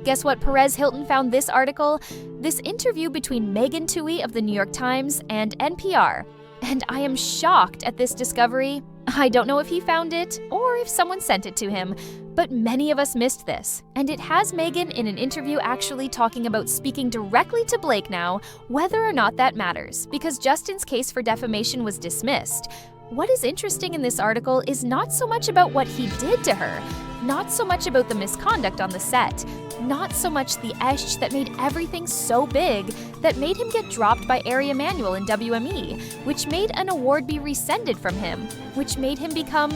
Guess what Perez Hilton found this article? This interview between Megan Twohey of the New York Times and NPR. And I am shocked at this discovery. I don't know if he found it or if someone sent it to him, but many of us missed this. And it has Megan in an interview actually talking about speaking directly to Blake now, whether or not that matters, because Justin's case for defamation was dismissed. What is interesting in this article is not so much about what he did to her, not so much about the misconduct on the set, not so much the esh that made everything so big that made him get dropped by Ari Emanuel in WME, which made an award be rescinded from him, which made him become,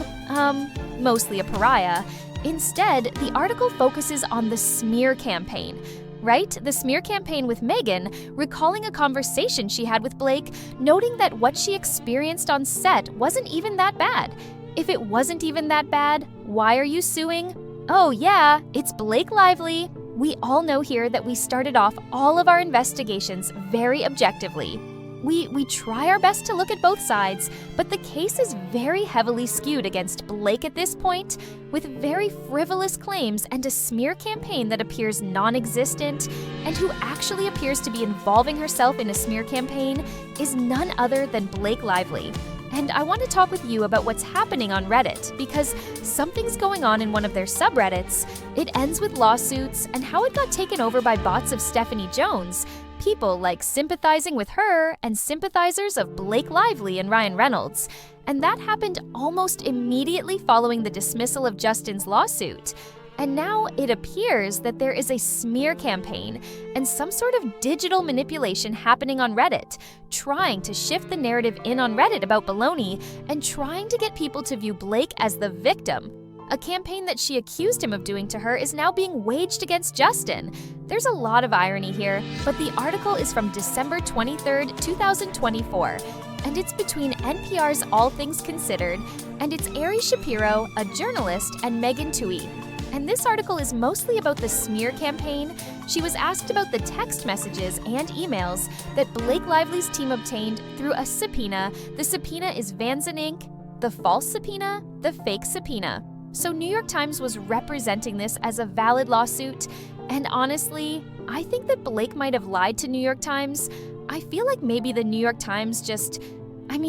mostly a pariah. Instead, the article focuses on the smear campaign. Right? The smear campaign with Megan, recalling a conversation she had with Blake, noting that what she experienced on set wasn't even that bad. If it wasn't even that bad, why are you suing? Oh yeah, it's Blake Lively. We all know here that we started off all of our investigations very objectively. We try our best to look at both sides, but the case is very heavily skewed against Blake at this point, with very frivolous claims and a smear campaign that appears non-existent, and who actually appears to be involving herself in a smear campaign is none other than Blake Lively. And I want to talk with you about what's happening on Reddit, because something's going on in one of their subreddits. It ends with lawsuits and how it got taken over by bots of Stephanie Jones, people like sympathizing with her and sympathizers of Blake Lively and Ryan Reynolds. And that happened almost immediately following the dismissal of Justin's lawsuit. And now it appears that there is a smear campaign and some sort of digital manipulation happening on Reddit, trying to shift the narrative in on Reddit about Baldoni and trying to get people to view Blake as the victim. A campaign that she accused him of doing to her is now being waged against Justin. There's a lot of irony here, but the article is from December 23rd, 2024, and it's between NPR's All Things Considered, and it's Ari Shapiro, a journalist, and Megan Twohey. And this article is mostly about the smear campaign. She was asked about the text messages and emails that Blake Lively's team obtained through a subpoena. The subpoena is Vanzan Inc., the false subpoena, the fake subpoena. So New York Times was representing this as a valid lawsuit, and honestly, I think that Blake might have lied to New York Times. I feel like maybe the New York Times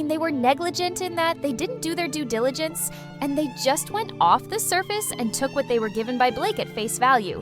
they were negligent in that they didn't do their due diligence, and they just went off the surface and took what they were given by Blake at face value.